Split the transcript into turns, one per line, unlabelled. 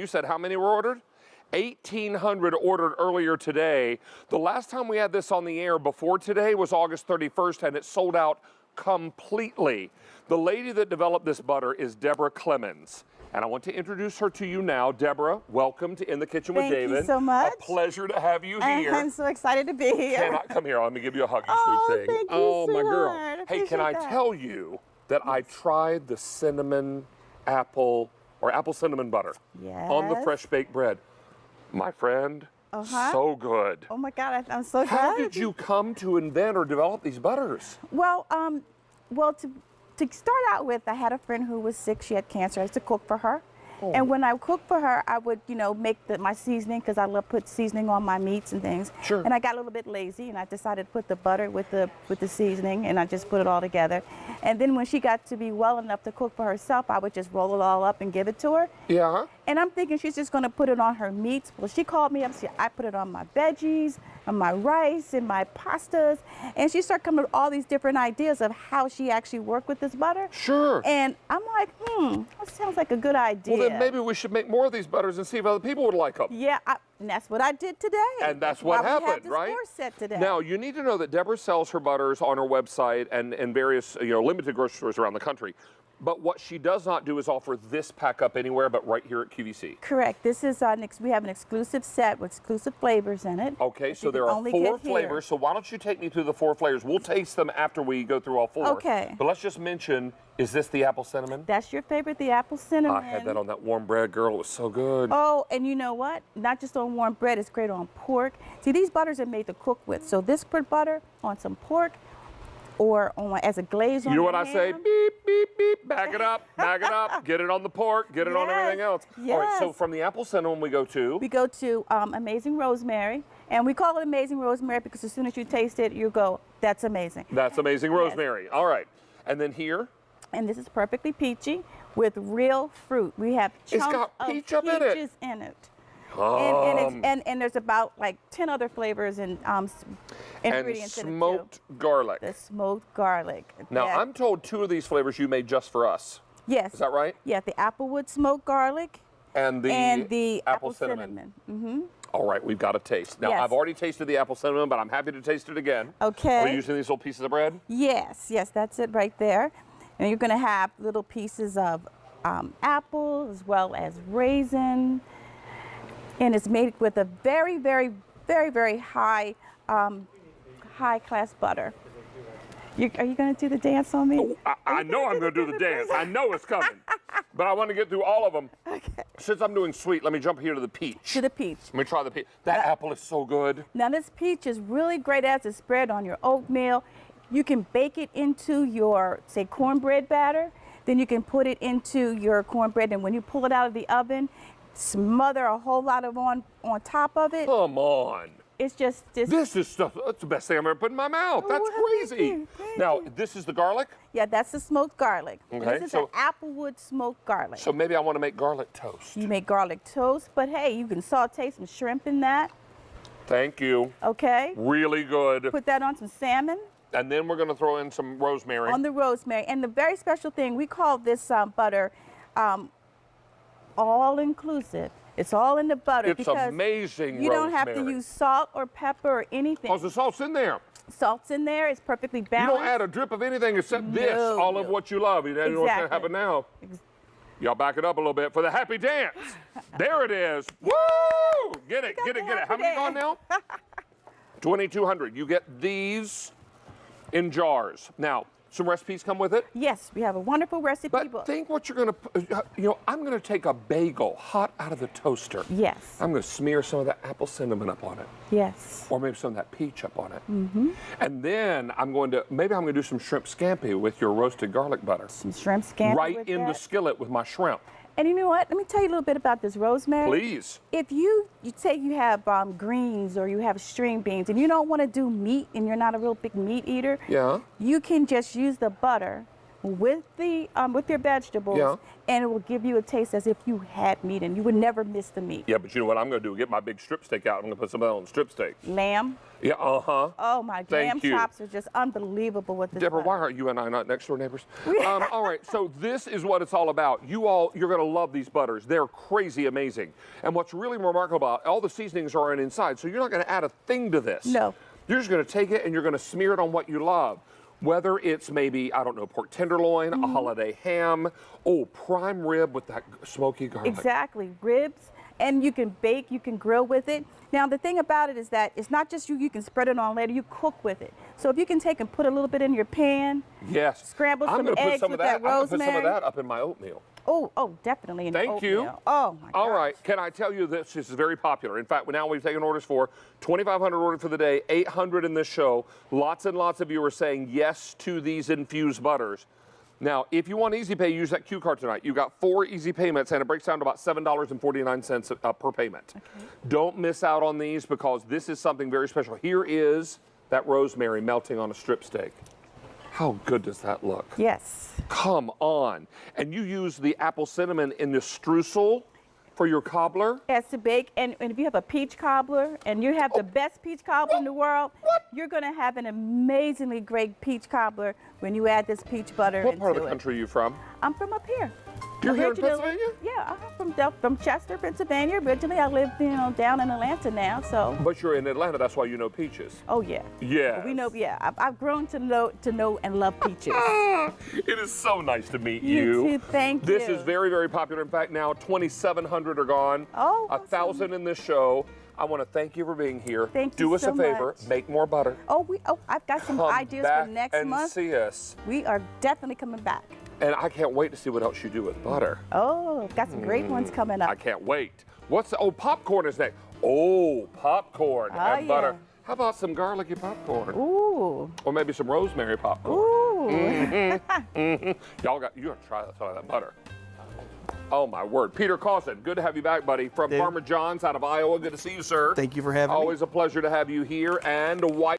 you said how many were ordered? 1,800 ordered earlier today. The last time we had this on the air before today was August 31st, and it sold out completely. The lady that developed this butter is Deborah Clemens. And I want to introduce her to you now. Deborah, welcome to In the Kitchen with David.
Thank you so much.
A pleasure to have you here.
I'm so excited to be here.
Come here, let me give you a hug, you sweet thing.
Thank you,
oh, my girl.
sweetheart.
Hey, can I tell you that I tried the cinnamon apple cinnamon butter on the fresh baked bread. My friend, so good.
Oh my God, I'm so glad.
How did you come to invent or develop these butters?
Well, to start out with, I had a friend who was sick. She had cancer. I used to cook for her. And when I cooked for her, I would, make my seasoning, because I love put seasoning on my meats and things.
Sure.
And I got a little bit lazy, and I decided to put the butter with the seasoning, and I just put it all together. And then when she got to be well enough to cook for herself, I would just roll it all up and give it to her.
Yeah.
And I'm thinking she's just going to put it on her meats. Well, she called me up and said, I put it on my veggies, on my rice, and my pastas. And she started coming up with all these different ideas of how she actually worked with this butter.
Sure.
And I'm like, that sounds like a good idea.
Well, then maybe we should make more of these butters and see if other people would like them.
Yeah, and that's what I did today.
And that's what happened, right?
We have this set today.
Now, you need to know that Deborah sells her butters on her website and in various limited grocery stores around the country. But what she does not do is offer this pack up anywhere but right here at QVC.
Correct. This is we have an exclusive set with exclusive flavors in it.
Okay, so there are 4 flavors. So why don't you take me through the 4 flavors? We'll taste them after we go through all 4.
Okay.
But let's just mention, is this the apple cinnamon?
That's your favorite, the apple cinnamon.
I had that on that warm bread, girl. It was so good.
Oh, and you know what? Not just on warm bread, it's great on pork. See, these butters are made to cook with. So this put butter on some pork, or as a glaze on
You know what
ham.
I say? Beep, beep, beep. Back it up, back it up. Get it on the pork, get it on everything else.
Yes.
All right, so from the apple cinnamon we go to?
We go to Amazing Rosemary. And we call it Amazing Rosemary because as soon as you taste it, you go, that's amazing.
That's Amazing Rosemary. All right. And then here?
And this is perfectly peachy with real fruit. We have chunks of peaches in it. And there's about like 10 other flavors and ingredients in it too.
Smoked garlic.
The smoked garlic.
Now, I'm told 2 of these flavors you made just for us.
Yes.
Is that right?
Yeah, the applewood smoked garlic.
And the
apple cinnamon. Mm-hmm.
All right, we've got a taste. Now, I've already tasted the apple cinnamon, but I'm happy to taste it again.
Okay.
Are we using these little pieces of bread?
Yes, that's it right there. And you're going to have little pieces of apple as well as raisin. And it's made with a very, very, very, very high class butter. Are you going to do the dance on me?
Oh, I know I'm going to do the dance. I know it's coming. But I want to get through all of them.
Okay.
Since I'm doing sweet, let me jump here to the peach.
To the peach.
Let me try the peach. That apple is so good.
Now this peach is really great as a spread on your oatmeal. You can bake it into your, say, cornbread batter. Then you can put it into your cornbread, and when you pull it out of the oven, smother a whole lot of on top of it.
Come on.
It's just
this is stuff. That's the best thing I've ever put in my mouth. That's crazy. Now, this is the garlic?
Yeah, that's the smoked garlic.
Okay.
This is an applewood smoked garlic.
So maybe I want to make garlic toast.
You make garlic toast, but hey, you can saute some shrimp in that.
Thank you.
Okay.
Really good.
Put that on some salmon.
And then we're going to throw in some rosemary.
On the rosemary. And the very special thing, we call this butter all-inclusive. It's all in the butter.
It's amazing
You don't have to use salt or pepper or anything.
Oh, the salt's in there.
Salt's in there. It's perfectly balanced.
You don't add a drip of anything except this, all of what you love. You know what's going to happen now? Y'all back it up a little bit for the happy dance. There it is. Woo! Get it, get it, get it. How many gone now? 2,200. You get these in jars. Now, some recipes come with it?
Yes, we have a wonderful recipe book.
But think what you're going to, I'm going to take a bagel hot out of the toaster.
Yes.
I'm going to smear some of that apple cinnamon up on it.
Yes.
Or maybe some of that peach up on it. Mm-hmm. And then maybe I'm going to do some shrimp scampi with your roasted garlic butter.
Some shrimp scampi
right in the skillet with my shrimp.
And you know what? Let me tell you a little bit about this rosemary.
Please.
If you say you have greens or you have string beans and you don't want to do meat and you're not a real big meat eater,
yeah,
you can just use the butter with your vegetables, and it will give you a taste as if you had meat, and you would never miss the meat.
Yeah, but you know what I'm going to do? Get my big strip steak out. I'm going to put some of that on strip steak.
Lamb.
Yeah,
Oh my, lamb chops are just unbelievable with this.
Deborah,
butter.
why are you and I not next door neighbors? All right, so this is what it's all about. You're going to love these butters. They're crazy amazing. And what's really remarkable about all the seasonings are inside, so you're not going to add a thing to this.
No.
You're just going to take it and you're going to smear it on what you love. Whether it's maybe, I don't know, pork tenderloin, a holiday ham, prime rib with that smoky garlic.
Exactly, ribs. And you can bake, you can grill with it. Now the thing about it is that it's not just you can spread it on later, you cook with it. So if you can take and put a little bit in your pan, scramble some eggs with that rosemary.
I'm going to put some of that up in my oatmeal.
Oh, definitely in oatmeal.
Thank you.
Oh my God.
All right, can I tell you this is very popular. In fact, now we've taken orders for 2,500 orders for the day, 800 in this show. Lots and lots of you are saying yes to these infused butters. Now, if you want easy pay, use that Q card tonight. You got 4 easy payments, and it breaks down to about $7.49 per payment. Okay. Don't miss out on these because this is something very special. Here is that rosemary melting on a strip steak. How good does that look?
Yes.
Come on. And you use the apple cinnamon in the streusel for your cobbler?
As to bake, and if you have a peach cobbler and you have the best peach cobbler in the world, you're going to have an amazingly great peach cobbler when you add this peach butter into it.
What part of the country are you from?
I'm from up here.
You're here in Pennsylvania?
Yeah, I'm from Chester, Pennsylvania. Originally, I live, down in Atlanta now, so.
But you're in Atlanta, that's why you know peaches.
Oh, yeah.
Yeah.
We know, I've grown to know and love peaches.
It is so nice to meet you.
You too, thank you.
This is very, very popular. In fact, now 2,700 are gone.
Oh,
1,000 in this show. I want to thank you for being here.
Thank you
Do us
so
a favor,
much.
Make more butter.
I've got some
Come
ideas
back
for next
and
month.
See us.
We are definitely coming back.
And I can't wait to see what else you do with butter.
Oh, got some great ones coming up.
I can't wait. Popcorn is next. Oh, popcorn and butter. How about some garlicky popcorn?
Ooh.
Or maybe some rosemary popcorn.
Ooh.
Y'all you gotta try some of that butter. Oh my word. Peter Clausen, good to have you back, buddy. From Farmer John's out of Iowa. Good to see you, sir.
Thank you for having me.
Always a pleasure to have you here. And White